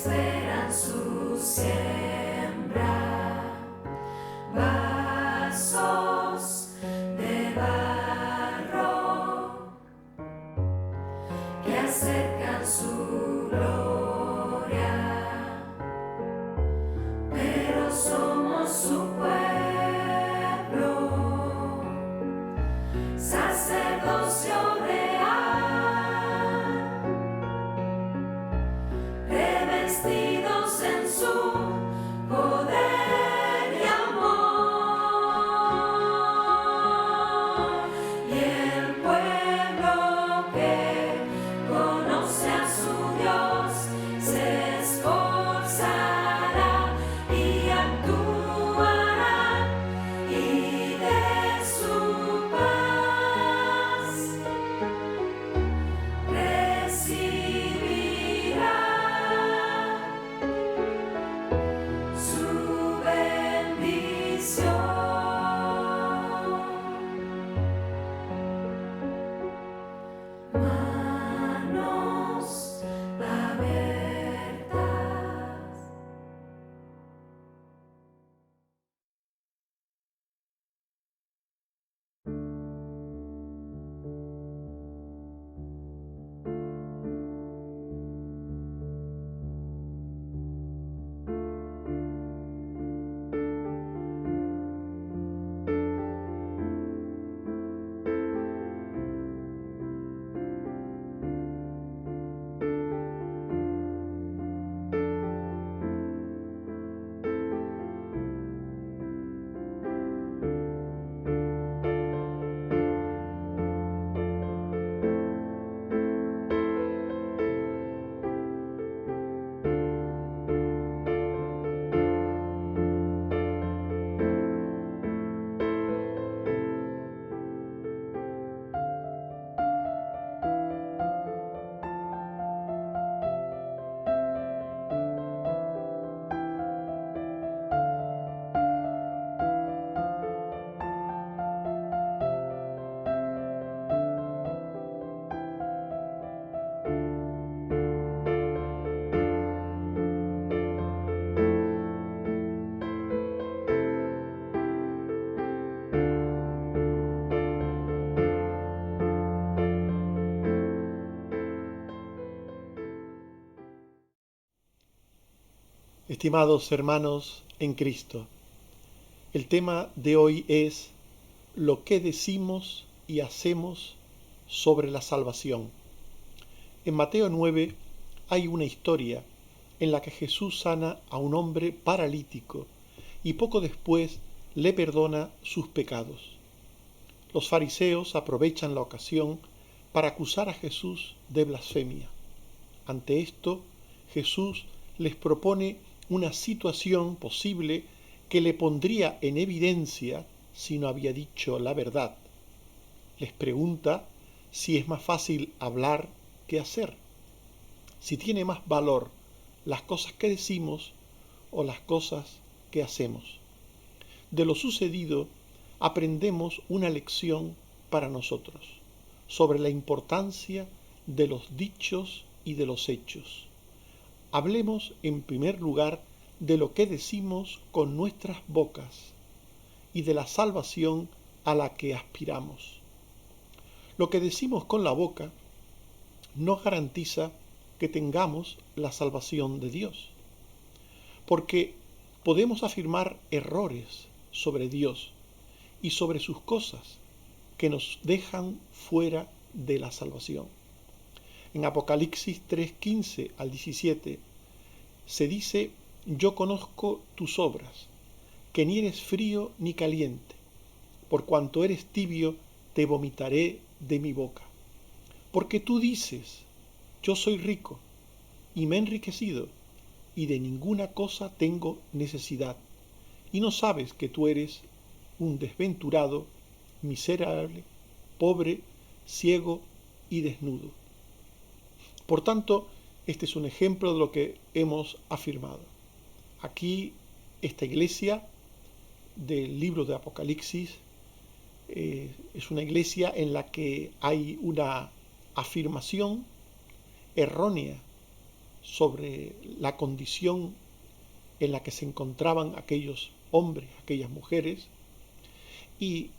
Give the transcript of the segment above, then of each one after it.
esperan su siembra, vasos de barro que acercan su gloria, pero somos su pueblo, sacerdocio real, revestidos en su poder y amor, y el pueblo que conoce a su Dios se esforzará y actuará, y de su paz recibirá su bendición. Manos abiertas. Estimados hermanos en Cristo, el tema de hoy es lo que decimos y hacemos sobre la salvación. En Mateo 9 hay una historia en la que Jesús sana a un hombre paralítico y poco después le perdona sus pecados. Los fariseos aprovechan la ocasión para acusar a Jesús de blasfemia. Ante esto, Jesús les propone una situación posible que le pondría en evidencia si no había dicho la verdad. Les pregunta si es más fácil hablar que hacer, si tiene más valor las cosas que decimos o las cosas que hacemos. De lo sucedido aprendemos una lección para nosotros sobre la importancia de los dichos y de los hechos. Hablemos en primer lugar de lo que decimos con nuestras bocas y de la salvación a la que aspiramos. Lo que decimos con la boca no garantiza que tengamos la salvación de Dios, porque podemos afirmar errores sobre Dios y sobre sus cosas que nos dejan fuera de la salvación. En Apocalipsis 3:15 al 17 se dice: yo conozco tus obras, que ni eres frío ni caliente. Por cuanto eres tibio, te vomitaré de mi boca. Porque tú dices: yo soy rico y me he enriquecido, y de ninguna cosa tengo necesidad, y no sabes que tú eres un desventurado, miserable, pobre, ciego y desnudo. Por tanto, este es un ejemplo de lo que hemos afirmado. Aquí, esta iglesia del libro de Apocalipsis es una iglesia en la que hay una afirmación errónea sobre la condición en la que se encontraban aquellos hombres, aquellas mujeres, y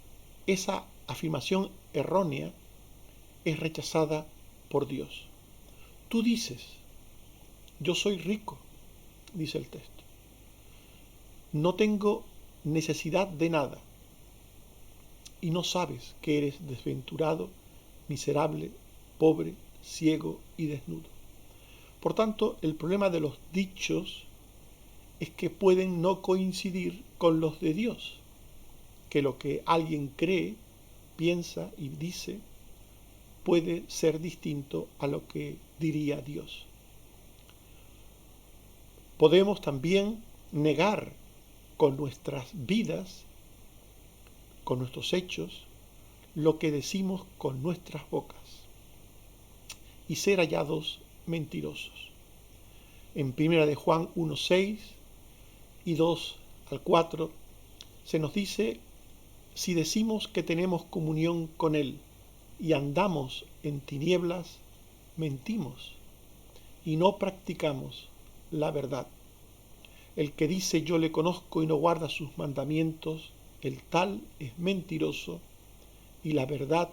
esa afirmación errónea es rechazada por Dios. Tú dices, yo soy rico, dice el texto, no tengo necesidad de nada, y no sabes que eres desventurado, miserable, pobre, ciego y desnudo. Por tanto, el problema de los dichos es que pueden no coincidir con los de Dios, que lo que alguien cree, piensa y dice puede ser distinto a lo que diría Dios. Podemos también negar con nuestras vidas, con nuestros hechos, lo que decimos con nuestras bocas y ser hallados mentirosos. En 1 de Juan 1:6 y 2 al 4 se nos dice: si decimos que tenemos comunión con Él y andamos en tinieblas, mentimos y no practicamos la verdad. El que dice yo le conozco y no guarda sus mandamientos, el tal es mentiroso y la verdad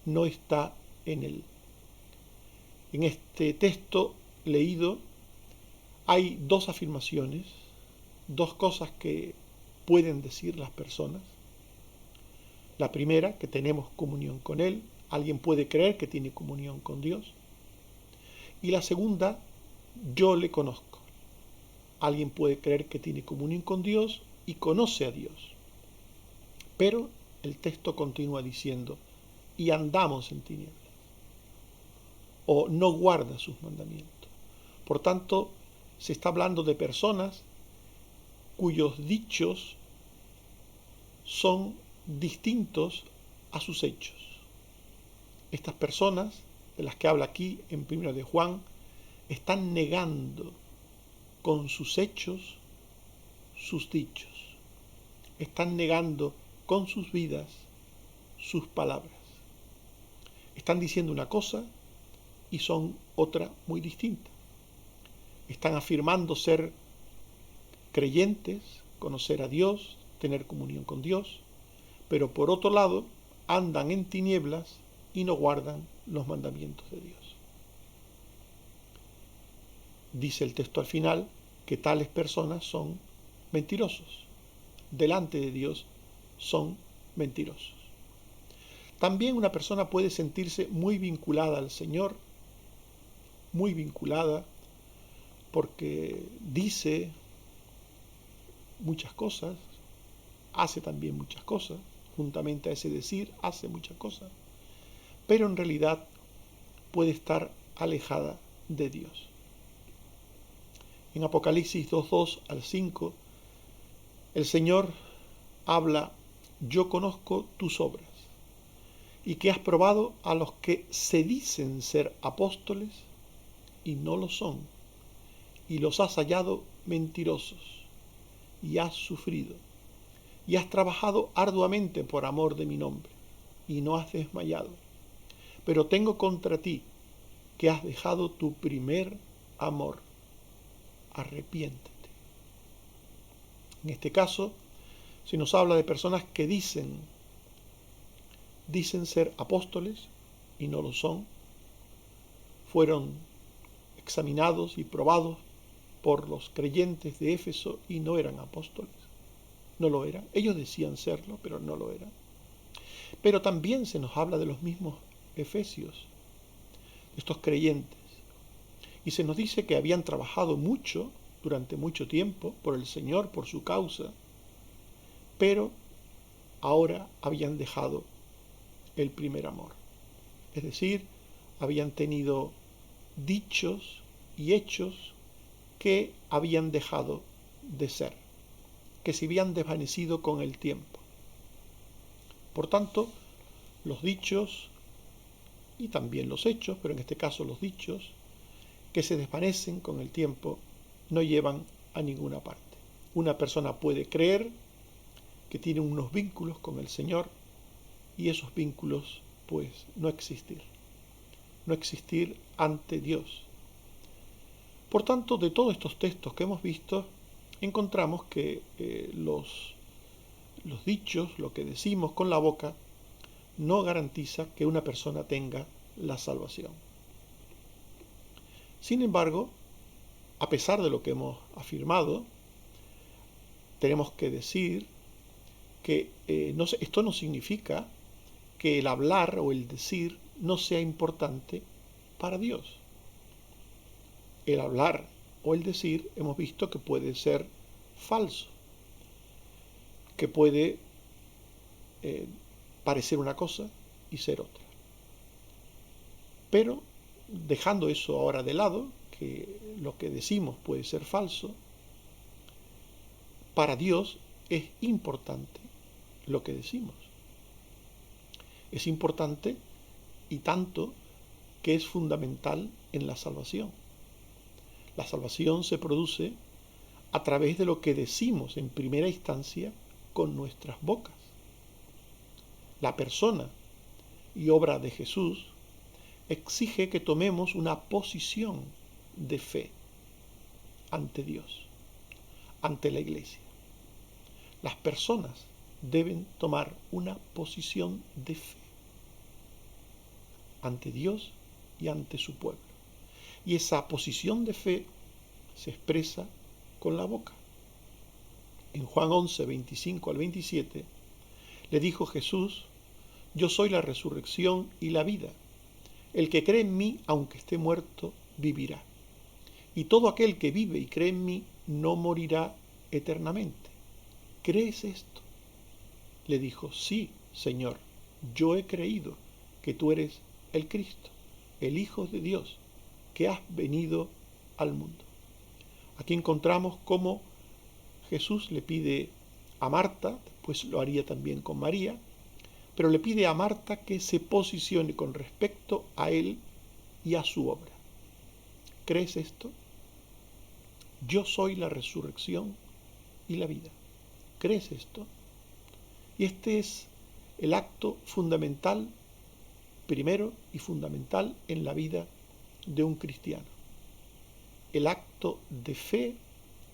no está en él. En este texto leído hay dos afirmaciones, dos cosas que pueden decir las personas. La primera, que tenemos comunión con Él. Alguien puede creer que tiene comunión con Dios. Y la segunda, yo le conozco. Alguien puede creer que tiene comunión con Dios y conoce a Dios. Pero el texto continúa diciendo, y andamos en tinieblas, o no guarda sus mandamientos. Por tanto, se está hablando de personas cuyos dichos son distintos a sus hechos. Estas personas de las que habla aquí en 1 de Juan están negando con sus hechos sus dichos. Están negando con sus vidas sus palabras. Están diciendo una cosa y son otra muy distinta. Están afirmando ser creyentes, conocer a Dios, tener comunión con Dios, pero por otro lado andan en tinieblas y no guardan los mandamientos de Dios. Dice el texto al final que tales personas son mentirosos. Delante de Dios son mentirosos. También una persona puede sentirse muy vinculada al Señor, muy vinculada porque dice muchas cosas, hace también muchas cosas, juntamente a ese decir, hace muchas cosas, pero en realidad puede estar alejada de Dios. En Apocalipsis 2:2 al 5, el Señor habla, yo conozco tus obras, y que has probado a los que se dicen ser apóstoles y no lo son, y los has hallado mentirosos, y has sufrido, y has trabajado arduamente por amor de mi nombre, y no has desmayado. Pero tengo contra ti que has dejado tu primer amor. Arrepiéntete. En este caso, se nos habla de personas que dicen ser apóstoles y no lo son. Fueron examinados y probados por los creyentes de Éfeso y no eran apóstoles. No lo eran. Ellos decían serlo, pero no lo eran. Pero también se nos habla de los mismos efesios, estos creyentes. Y se nos dice que habían trabajado mucho, durante mucho tiempo, por el Señor, por su causa, pero ahora habían dejado el primer amor. Es decir, habían tenido dichos y hechos que habían dejado de ser, que se habían desvanecido con el tiempo. Por tanto, los dichos y también los hechos, pero en este caso los dichos, que se desvanecen con el tiempo, no llevan a ninguna parte. Una persona puede creer que tiene unos vínculos con el Señor y esos vínculos, pues, no existir ante Dios. Por tanto, de todos estos textos que hemos visto, encontramos que los dichos, lo que decimos con la boca, no garantiza que una persona tenga la salvación. Sin embargo, a pesar de lo que hemos afirmado, tenemos que decir que esto no significa que el hablar o el decir no sea importante para Dios. El hablar o el decir hemos visto que puede ser falso, que puede parecer una cosa y ser otra. Pero dejando eso ahora de lado, que lo que decimos puede ser falso, para Dios es importante lo que decimos. Es importante y tanto que es fundamental en la salvación. La salvación se produce a través de lo que decimos en primera instancia con nuestras bocas. La persona y obra de Jesús exige que tomemos una posición de fe ante Dios, ante la Iglesia. Las personas deben tomar una posición de fe ante Dios y ante su pueblo. Y esa posición de fe se expresa con la boca. En Juan 11, 25 al 27, le dijo Jesús: yo soy la resurrección y la vida. El que cree en mí, aunque esté muerto, vivirá. Y todo aquel que vive y cree en mí, no morirá eternamente. ¿Crees esto? Le dijo: sí, Señor, yo he creído que tú eres el Cristo, el Hijo de Dios, que has venido al mundo. Aquí encontramos cómo Jesús le pide a Marta, después lo haría también con María, pero le pide a Marta que se posicione con respecto a él y a su obra. ¿Crees esto? Yo soy la resurrección y la vida. ¿Crees esto? Y este es el acto fundamental, primero y fundamental en la vida de un cristiano. El acto de fe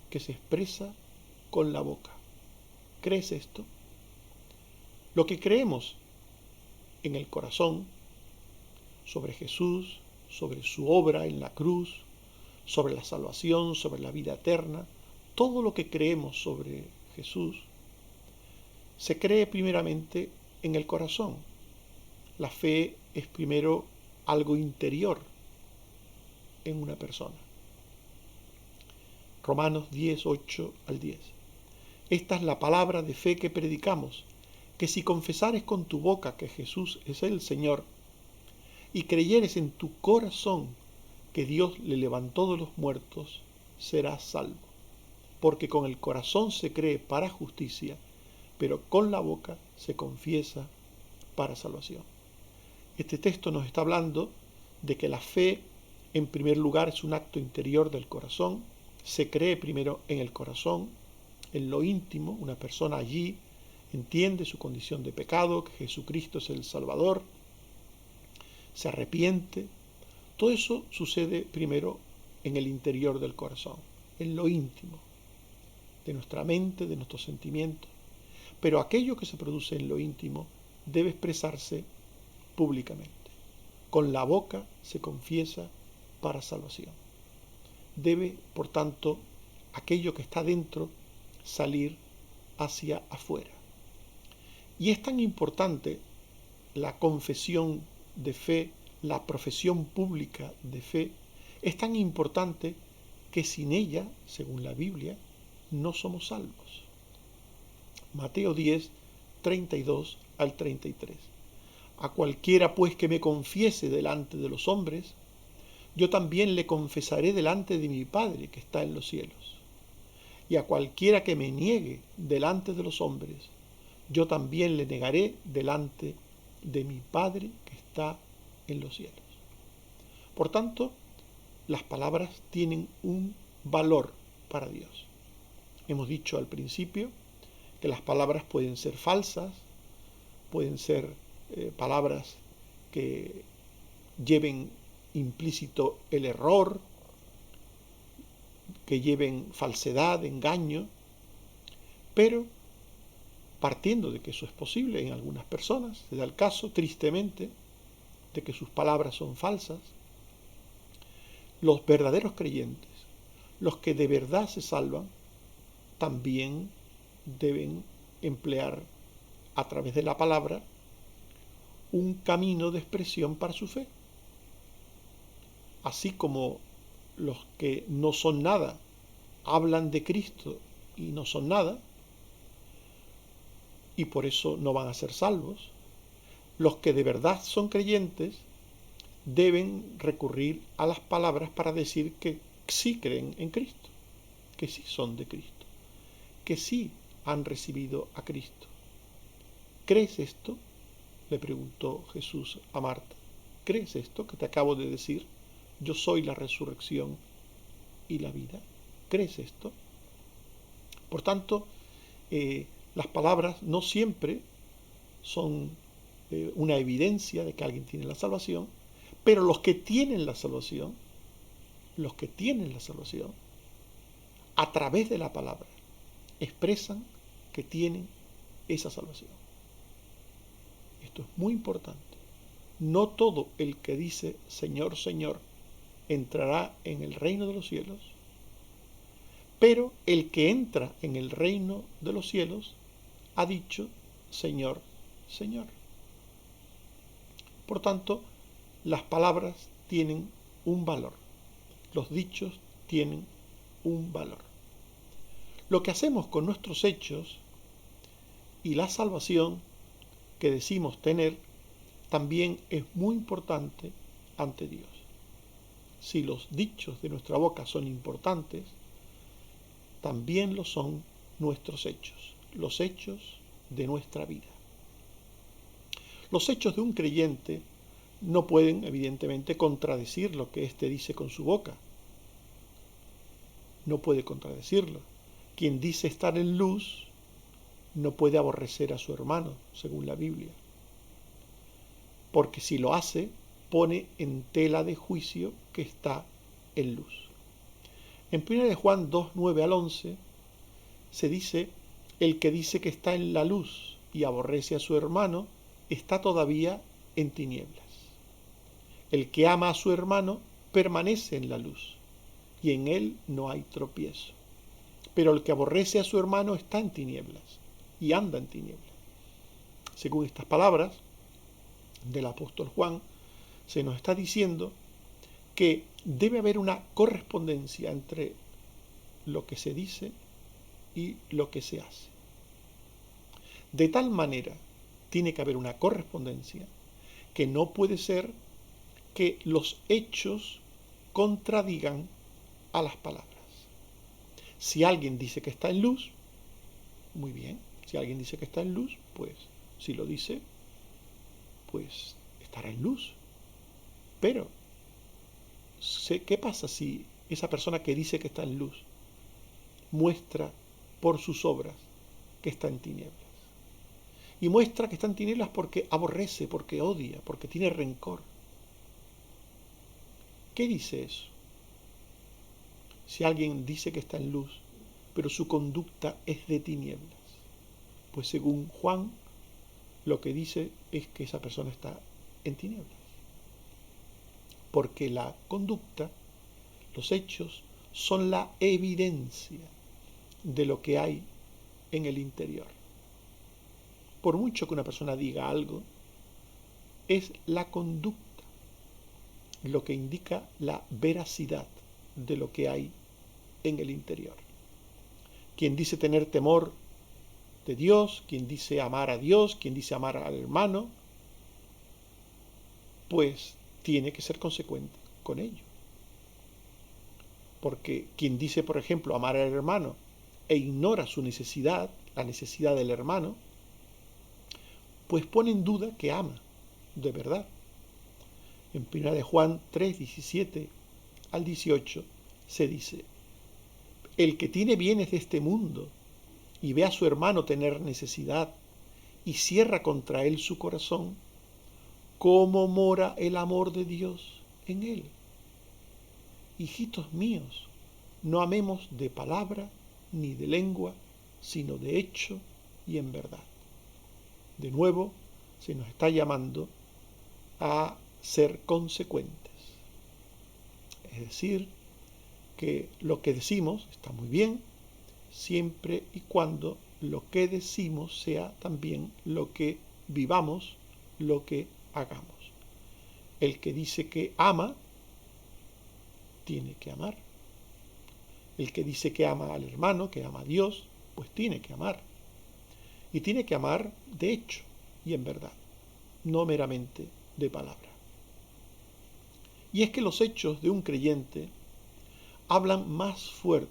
que se expresa con la boca. ¿Crees esto? Lo que creemos en el corazón sobre Jesús, sobre su obra en la cruz, sobre la salvación, sobre la vida eterna, todo lo que creemos sobre Jesús, se cree primeramente en el corazón. La fe es primero algo interior en una persona. Romanos 10, 8 al 10. Esta es la palabra de fe que predicamos, que si confesares con tu boca que Jesús es el Señor, y creyeres en tu corazón que Dios le levantó de los muertos, serás salvo. Porque con el corazón se cree para justicia, pero con la boca se confiesa para salvación. Este texto nos está hablando de que la fe, en primer lugar, es un acto interior del corazón. Se cree primero en el corazón, en lo íntimo. Una persona allí entiende su condición de pecado, que Jesucristo es el Salvador, se arrepiente. Todo eso sucede primero en el interior del corazón, en lo íntimo de nuestra mente, de nuestros sentimientos. Pero aquello que se produce en lo íntimo debe expresarse públicamente. Con la boca se confiesa para salvación. Debe, por tanto, aquello que está dentro salir hacia afuera. Y es tan importante la confesión de fe, la profesión pública de fe, es tan importante que sin ella, según la Biblia, no somos salvos. Mateo 10, 32 al 33. A cualquiera pues que me confiese delante de los hombres, yo también le confesaré delante de mi Padre que está en los cielos. Y a cualquiera que me niegue delante de los hombres, yo también le negaré delante de mi Padre que está en los cielos. Por tanto, las palabras tienen un valor para Dios. Hemos dicho al principio que las palabras pueden ser falsas, pueden ser palabras que lleven implícito el error, que lleven falsedad, engaño, pero partiendo de que eso es posible en algunas personas, se da el caso, tristemente, de que sus palabras son falsas, los verdaderos creyentes, los que de verdad se salvan, también deben emplear a través de la palabra un camino de expresión para su fe. Así como los que no son nada hablan de Cristo y no son nada, y por eso no van a ser salvos, los que de verdad son creyentes deben recurrir a las palabras para decir que sí creen en Cristo, que sí son de Cristo, que sí han recibido a Cristo. ¿Crees esto?, le preguntó Jesús a Marta. ¿Crees esto que te acabo de decir? Yo soy la resurrección y la vida. ¿Crees esto? Por tanto, las palabras no siempre son una evidencia de que alguien tiene la salvación, pero los que tienen la salvación, a través de la palabra, expresan que tienen esa salvación. Esto es muy importante. No todo el que dice Señor, Señor, entrará en el reino de los cielos, pero el que entra en el reino de los cielos ha dicho Señor, Señor. Por tanto, las palabras tienen un valor, los dichos tienen un valor. Lo que hacemos con nuestros hechos y la salvación que decimos tener también es muy importante ante Dios. Si los dichos de nuestra boca son importantes, también lo son nuestros hechos, los hechos de nuestra vida. Los hechos de un creyente no pueden, evidentemente, contradecir lo que éste dice con su boca. No puede contradecirlo. Quien dice estar en luz no puede aborrecer a su hermano, según la Biblia. Porque si lo hace, pone en tela de juicio que está en luz. En 1 Juan 2, 9 al 11, se dice, el que dice que está en la luz y aborrece a su hermano, está todavía en tinieblas. El que ama a su hermano permanece en la luz, y en él no hay tropiezo. Pero el que aborrece a su hermano está en tinieblas, y anda en tinieblas. Según estas palabras del apóstol Juan, se nos está diciendo que debe haber una correspondencia entre lo que se dice y lo que se hace. De tal manera tiene que haber una correspondencia que no puede ser que los hechos contradigan a las palabras. Si alguien dice que está en luz, muy bien. Si alguien dice que está en luz, pues si lo dice, pues estará en luz. Pero, ¿qué pasa si esa persona que dice que está en luz muestra por sus obras que está en tinieblas? Y muestra que está en tinieblas porque aborrece, porque odia, porque tiene rencor. ¿Qué dice eso? Si alguien dice que está en luz, pero su conducta es de tinieblas, pues según Juan, lo que dice es que esa persona está en tinieblas. Porque la conducta, los hechos, son la evidencia de lo que hay en el interior. Por mucho que una persona diga algo, es la conducta lo que indica la veracidad de lo que hay en el interior. Quien dice tener temor de Dios, quien dice amar a Dios, quien dice amar al hermano, pues tiene que ser consecuente con ello. Porque quien dice, por ejemplo, amar al hermano e ignora su necesidad, la necesidad del hermano, pues pone en duda que ama de verdad. En 1 Juan 3, 17 al 18 se dice, el que tiene bienes de este mundo y ve a su hermano tener necesidad y cierra contra él su corazón, ¿cómo mora el amor de Dios en él? Hijitos míos, no amemos de palabra ni de lengua, sino de hecho y en verdad. De nuevo, se nos está llamando a ser consecuentes. Es decir, que lo que decimos está muy bien, siempre y cuando lo que decimos sea también lo que vivamos, lo que hagamos. El que dice que ama, tiene que amar. El que dice que ama al hermano, que ama a Dios, pues tiene que amar. Y tiene que amar de hecho y en verdad, no meramente de palabra. Y es que los hechos de un creyente hablan más fuerte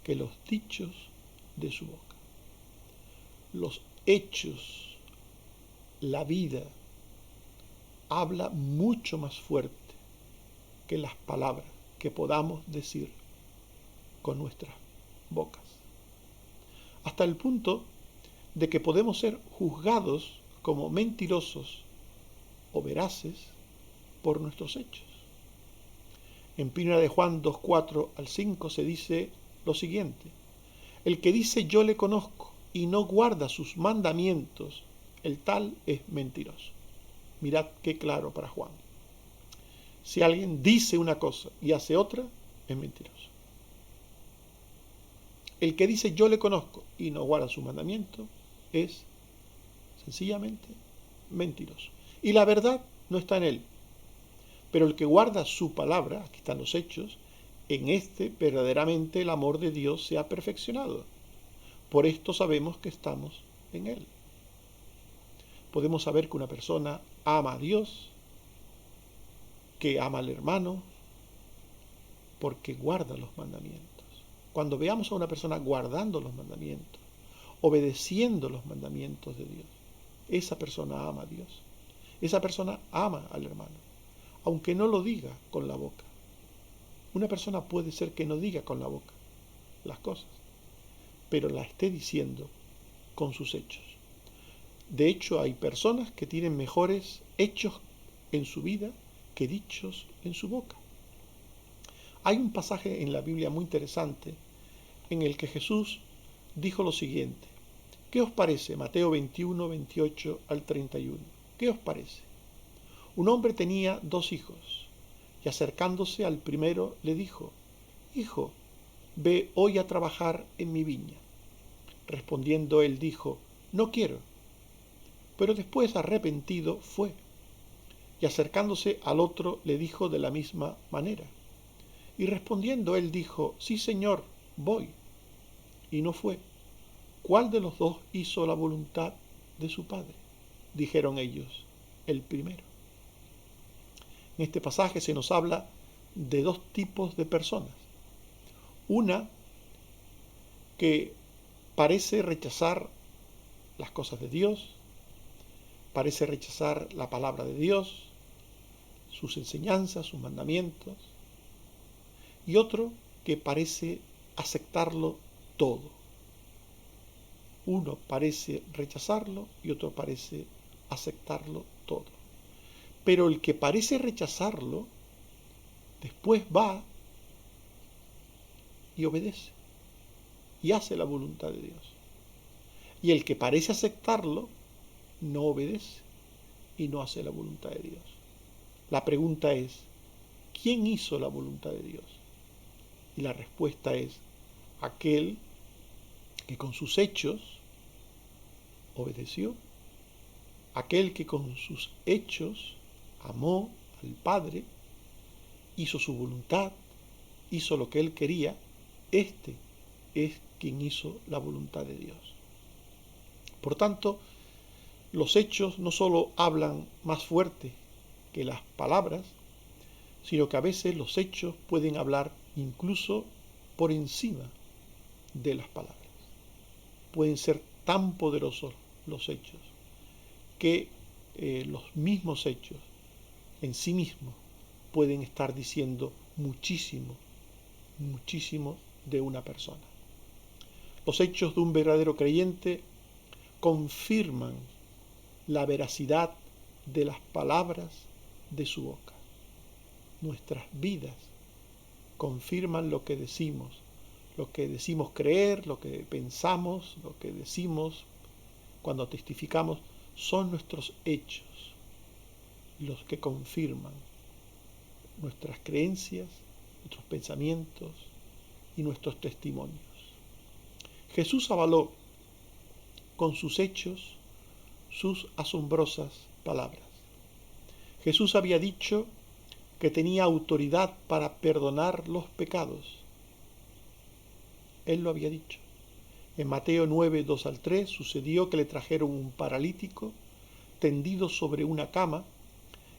que los dichos de su boca. Los hechos, la vida, habla mucho más fuerte que las palabras que podamos decir con nuestras bocas. Hasta el punto de que podemos ser juzgados como mentirosos o veraces por nuestros hechos. En 1 de Juan 2:4 al 5 se dice lo siguiente: el que dice yo le conozco y no guarda sus mandamientos, el tal es mentiroso. Mirad qué claro para Juan. Si alguien dice una cosa y hace otra, es mentiroso. El que dice yo le conozco y no guarda su mandamiento es sencillamente mentiroso. Y la verdad no está en él. Pero el que guarda su palabra, aquí están los hechos, en este verdaderamente el amor de Dios se ha perfeccionado. Por esto sabemos que estamos en él. Podemos saber que una persona ama a Dios, que ama al hermano, porque guarda los mandamientos. Cuando veamos a una persona guardando los mandamientos, obedeciendo los mandamientos de Dios, esa persona ama a Dios. Esa persona ama al hermano, aunque no lo diga con la boca. Una persona puede ser que no diga con la boca las cosas, pero la esté diciendo con sus hechos. De hecho, hay personas que tienen mejores hechos en su vida que dichos en su boca. Hay un pasaje en la Biblia muy interesante en el que Jesús dijo lo siguiente. ¿Qué os parece? Mateo 21, 28 al 31. ¿Qué os parece? Un hombre tenía 2 hijos, y acercándose al primero le dijo: Hijo, ve hoy a trabajar en mi viña. Respondiendo él dijo: No quiero. Pero después, arrepentido, fue. Y acercándose al otro le dijo de la misma manera. Y respondiendo él dijo: Sí, Señor, voy. Y no fue. ¿Cuál de los 2 hizo la voluntad de su padre? Dijeron ellos: el primero. En este pasaje se nos habla de 2 tipos de personas. Una que parece rechazar las cosas de Dios, parece rechazar la palabra de Dios, sus enseñanzas, sus mandamientos, y otro que parece aceptarlo todo. Uno parece rechazarlo y otro parece aceptarlo todo. Pero el que parece rechazarlo, después va y obedece y hace la voluntad de Dios. Y el que parece aceptarlo, no obedece y no hace la voluntad de Dios. La pregunta es: ¿quién hizo la voluntad de Dios? Y la respuesta es: aquel que con sus hechos obedeció, aquel que con sus hechos amó al Padre, hizo su voluntad, hizo lo que él quería. Este es quien hizo la voluntad de Dios. Por tanto, los hechos no solo hablan más fuerte que las palabras, sino que a veces los hechos pueden hablar incluso por encima de las palabras. Pueden ser tan poderosos los hechos que los mismos hechos en sí mismos pueden estar diciendo muchísimo, muchísimo de una persona. Los hechos de un verdadero creyente confirman la veracidad de las palabras de su boca. Nuestras vidas confirman lo que decimos creer, lo que pensamos, lo que decimos cuando testificamos, son nuestros hechos los que confirman nuestras creencias, nuestros pensamientos y nuestros testimonios. Jesús avaló con sus hechos sus asombrosas palabras. Jesús había dicho que tenía autoridad para perdonar los pecados. Él lo había dicho. En Mateo 9, 2 al 3 sucedió que le trajeron un paralítico tendido sobre una cama,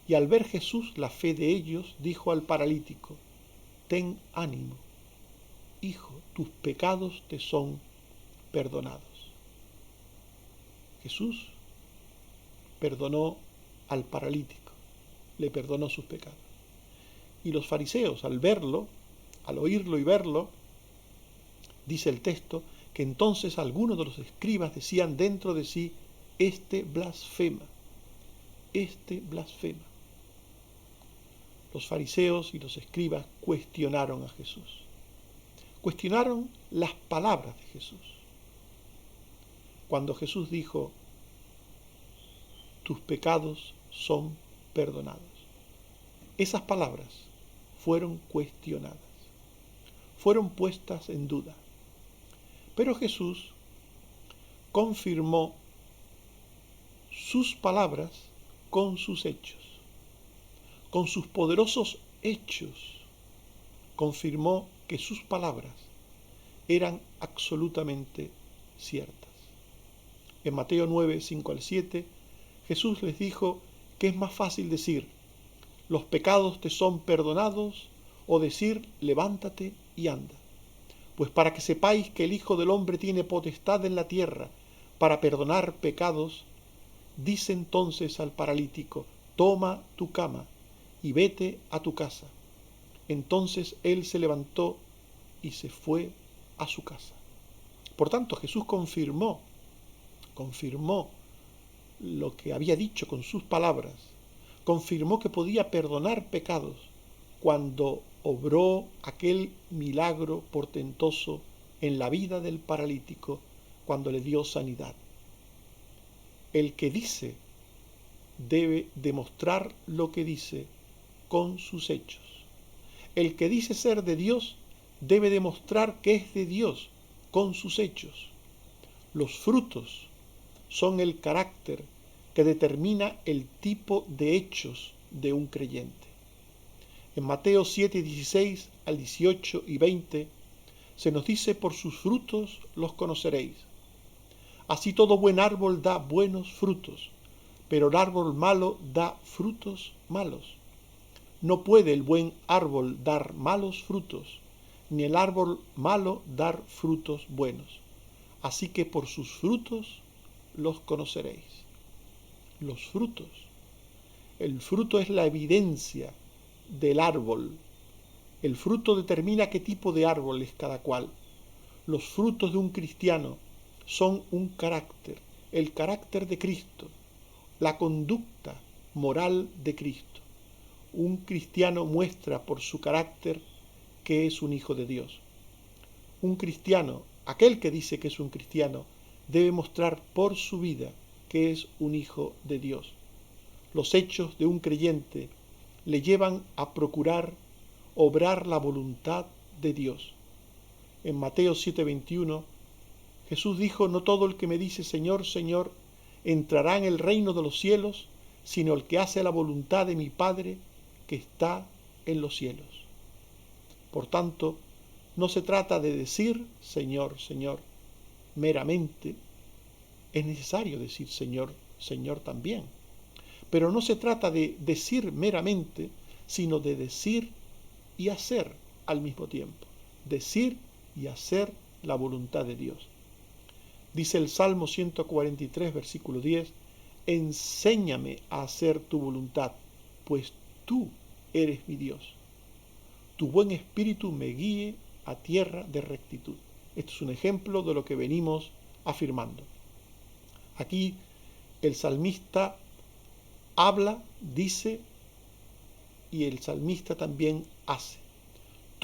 y al ver Jesús la fe de ellos, dijo al paralítico: ten ánimo, hijo, tus pecados te son perdonados. Jesús perdonó al paralítico, le perdonó sus pecados. Y los fariseos, al verlo, al oírlo y verlo, dice el texto, que entonces algunos de los escribas decían dentro de sí: este blasfema, este blasfema. Los fariseos y los escribas cuestionaron a Jesús. Cuestionaron las palabras de Jesús. Cuando Jesús dijo: tus pecados son perdonados. Esas palabras fueron cuestionadas, fueron puestas en duda. Pero Jesús confirmó sus palabras con sus hechos. Con sus poderosos hechos confirmó que sus palabras eran absolutamente ciertas. En Mateo 9, 5 al 7, Jesús les dijo que es más fácil decir: los pecados te son perdonados, o decir: levántate y anda. Pues para que sepáis que el Hijo del Hombre tiene potestad en la tierra para perdonar pecados, dice entonces al paralítico: toma tu cama y vete a tu casa. Entonces él se levantó y se fue a su casa. Por tanto, Jesús confirmó lo que había dicho con sus palabras, confirmó que podía perdonar pecados cuando obró aquel milagro portentoso en la vida del paralítico, cuando le dio sanidad. El que dice debe demostrar lo que dice con sus hechos. El que dice ser de Dios debe demostrar que es de Dios con sus hechos. Los frutos son el carácter que determina el tipo de hechos de un creyente. En Mateo 7, 16 al 18 y 20 se nos dice: por sus frutos los conoceréis. Así todo buen árbol da buenos frutos, pero el árbol malo da frutos malos. No puede el buen árbol dar malos frutos, ni el árbol malo dar frutos buenos. Así que por sus frutos los conoceréis. Los frutos. El fruto es la evidencia del árbol. El fruto determina qué tipo de árbol es cada cual. Los frutos de un cristiano son un carácter, el carácter de Cristo, la conducta moral de Cristo. Un cristiano muestra por su carácter que es un hijo de Dios. Un cristiano, aquel que dice que es un cristiano, debe mostrar por su vida que es un hijo de Dios. Los hechos de un creyente le llevan a procurar obrar la voluntad de Dios. En Mateo 7:21, Jesús dijo: no todo el que me dice Señor, Señor, entrará en el reino de los cielos, sino el que hace la voluntad de mi Padre que está en los cielos. Por tanto, no se trata de decir Señor, Señor meramente. Es necesario decir Señor, Señor también. Pero no se trata de decir meramente, sino de decir y hacer al mismo tiempo. Decir y hacer la voluntad de Dios. Dice el Salmo 143, versículo 10: enséñame a hacer tu voluntad, pues tú eres mi Dios. Tu buen espíritu me guíe a tierra de rectitud. Esto es un ejemplo de lo que venimos afirmando. Aquí el salmista habla, dice, y el salmista también hace.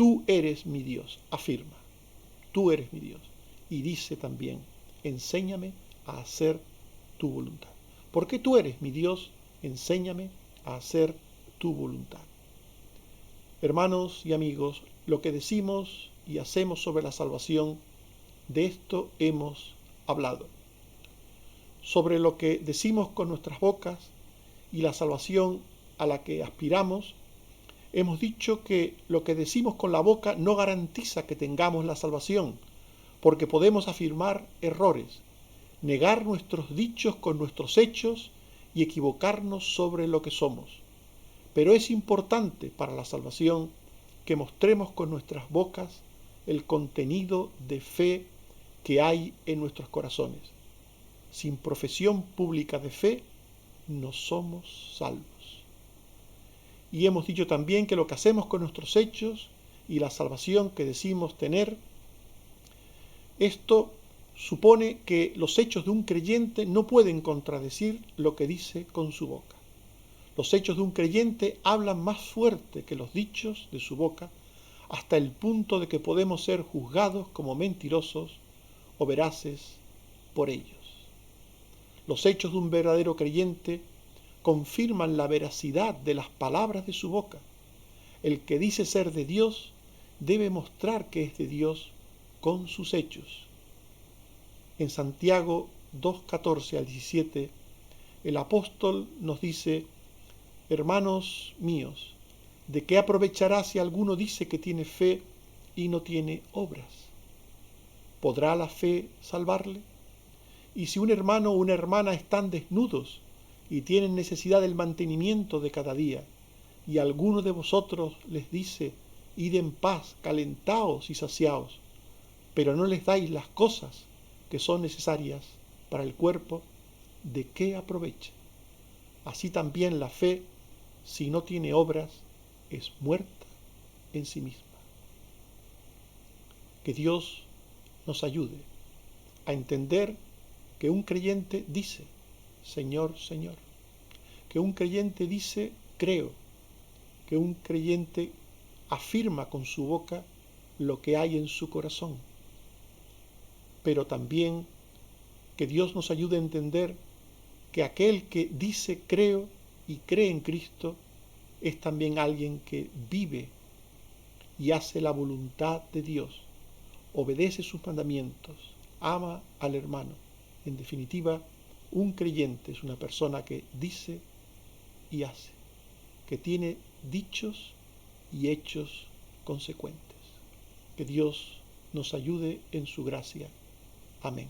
tú eres mi Dios, afirma, tú eres mi Dios. Y dice también, enséñame a hacer tu voluntad. Porque tú eres mi Dios, enséñame a hacer tu voluntad. Hermanos y amigos, lo que decimos y hacemos sobre la salvación, de esto hemos hablado. Sobre lo que decimos con nuestras bocas y la salvación a la que aspiramos, hemos dicho que lo que decimos con la boca no garantiza que tengamos la salvación, porque podemos afirmar errores, negar nuestros dichos con nuestros hechos y equivocarnos sobre lo que somos. Pero es importante para la salvación que mostremos con nuestras bocas el contenido de fe que hay en nuestros corazones. Sin profesión pública de fe, no somos salvos. Y hemos dicho también que lo que hacemos con nuestros hechos y la salvación que decimos tener, esto supone que los hechos de un creyente no pueden contradecir lo que dice con su boca. Los hechos de un creyente hablan más fuerte que los dichos de su boca, hasta el punto de que podemos ser juzgados como mentirosos o veraces por ellos. Los hechos de un verdadero creyente confirman la veracidad de las palabras de su boca. El que dice ser de Dios debe mostrar que es de Dios con sus hechos. En Santiago 2:14 al 17, el apóstol nos dice: hermanos míos, ¿de qué aprovechará si alguno dice que tiene fe y no tiene obras? ¿Podrá la fe salvarle? Y si un hermano o una hermana están desnudos y tienen necesidad del mantenimiento de cada día, y alguno de vosotros les dice: id en paz, calentaos y saciaos, pero no les dais las cosas que son necesarias para el cuerpo, ¿de qué aprovecha? Así también la fe, si no tiene obras, es muerta en sí misma. Que Dios nos ayude a entender que un creyente dice: Señor, Señor. Que un creyente dice: creo. Que un creyente afirma con su boca lo que hay en su corazón. Pero también que Dios nos ayude a entender que aquel que dice creo y cree en Cristo es también alguien que vive y hace la voluntad de Dios, obedece sus mandamientos, ama al hermano. En definitiva, un creyente es una persona que dice y hace, que tiene dichos y hechos consecuentes. Que Dios nos ayude en su gracia. Amén.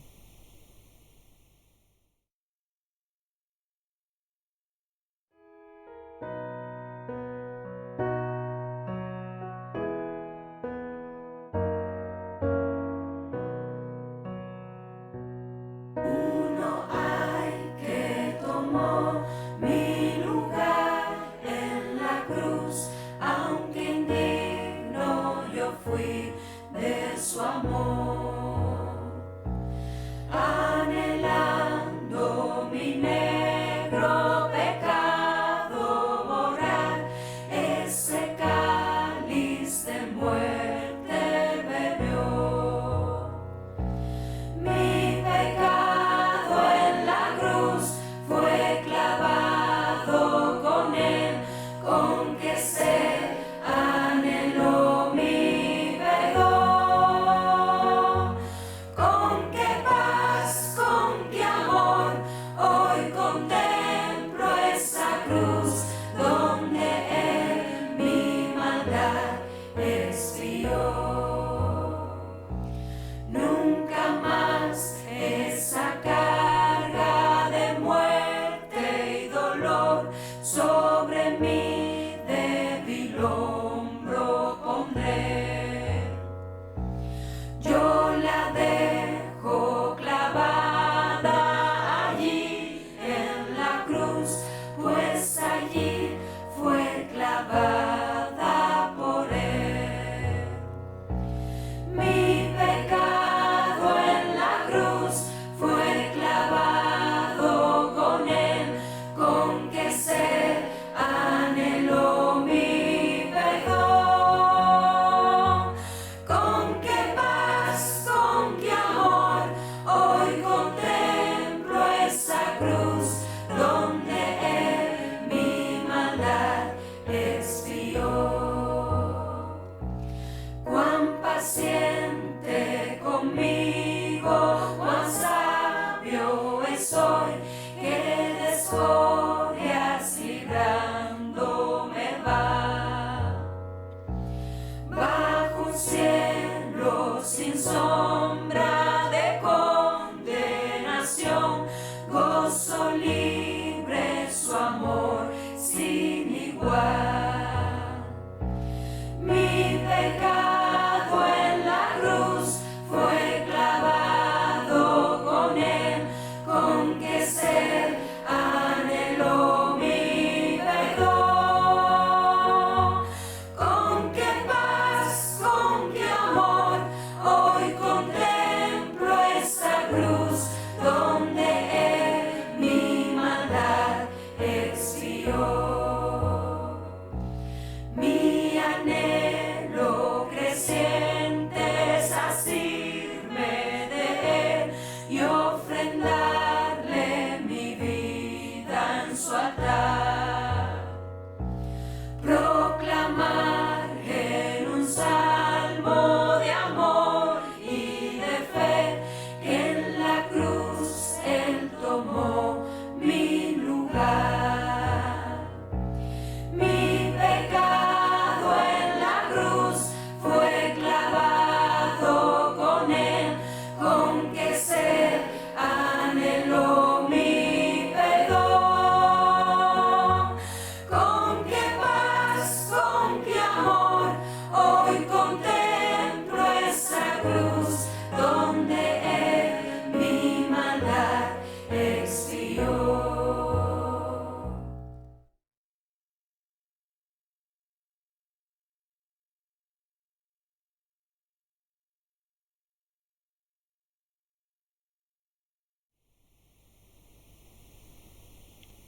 Uno hay que tomó mi lugar en la cruz, aunque indigno yo fui de su amor, anhelando mi negro pecado borrar, ese cáliz de muerte bebió. Mi pecado en la cruz fue clavado con él, con que se anheló mi perdón, con que paz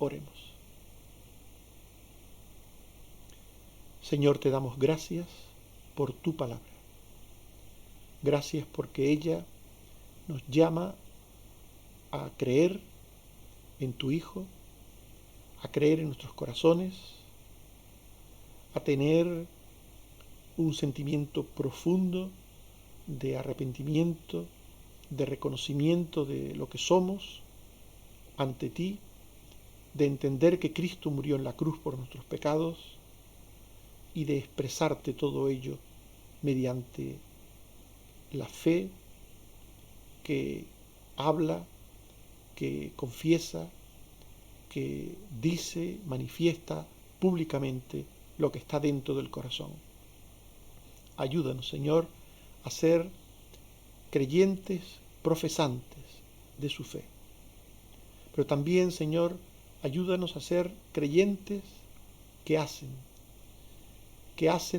Oremos. Señor, te damos gracias por tu palabra. Gracias porque ella nos llama a creer en tu Hijo, a creer en nuestros corazones, a tener un sentimiento profundo de arrepentimiento, de reconocimiento de lo que somos ante ti, de entender que Cristo murió en la cruz por nuestros pecados y de expresarte todo ello mediante la fe que habla, que confiesa, que dice, manifiesta públicamente lo que está dentro del corazón. Ayúdanos, Señor, a ser creyentes profesantes de su fe. Pero también, Señor, ayúdanos a ser creyentes que hacen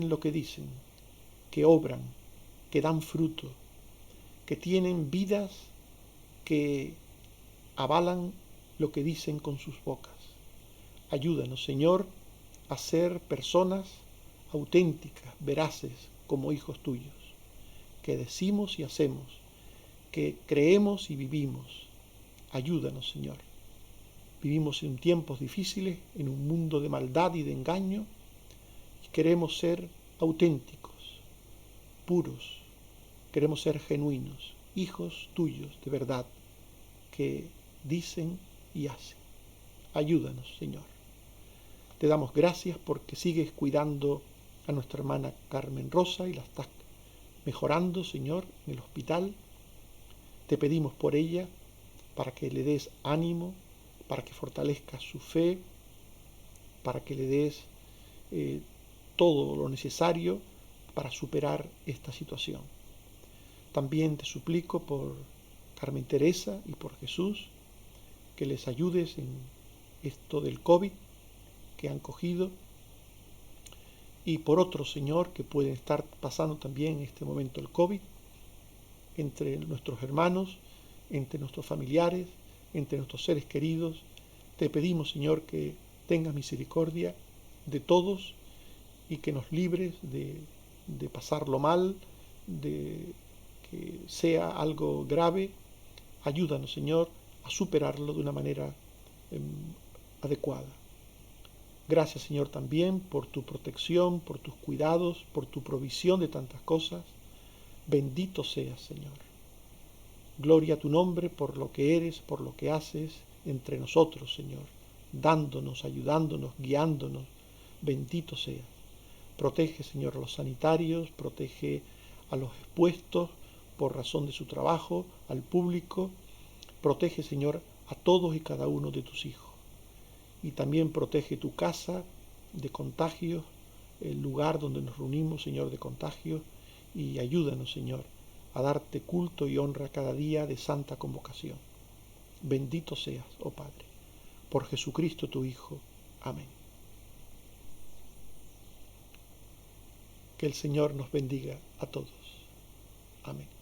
lo que dicen, que obran, que dan fruto, que tienen vidas que avalan lo que dicen con sus bocas. Ayúdanos, Señor, a ser personas auténticas, veraces, como hijos tuyos, que decimos y hacemos, que creemos y vivimos. Ayúdanos, Señor. Vivimos en tiempos difíciles, en un mundo de maldad y de engaño, y queremos ser auténticos, puros, queremos ser genuinos, hijos tuyos de verdad, que dicen y hacen. Ayúdanos, Señor. Te damos gracias porque sigues cuidando a nuestra hermana Carmen Rosa y la estás mejorando, Señor, en el hospital. Te pedimos por ella para que le des ánimo, para que fortalezca su fe, para que le des todo lo necesario para superar esta situación. También te suplico por Carmen Teresa y por Jesús, que les ayudes en esto del COVID que han cogido, y por otros, Señor, que pueden estar pasando también en este momento el COVID, entre nuestros hermanos, entre nuestros familiares, entre nuestros seres queridos. Te pedimos, Señor, que tengas misericordia de todos y que nos libres de pasarlo mal, de que sea algo grave. Ayúdanos, Señor, a superarlo de una manera adecuada. Gracias, Señor, también por tu protección, por tus cuidados, por tu provisión de tantas cosas. Bendito seas, Señor. Gloria a tu nombre por lo que eres, por lo que haces entre nosotros, Señor, dándonos, ayudándonos, guiándonos. Bendito seas. Protege, Señor, a los sanitarios, protege a los expuestos por razón de su trabajo, al público. Protege, Señor, a todos y cada uno de tus hijos. Y también protege tu casa de contagios, el lugar donde nos reunimos, Señor, de contagios, y ayúdanos, Señor, a darte culto y honra cada día de santa convocación. Bendito seas, oh Padre, por Jesucristo tu Hijo. Amén. Que el Señor nos bendiga a todos. Amén.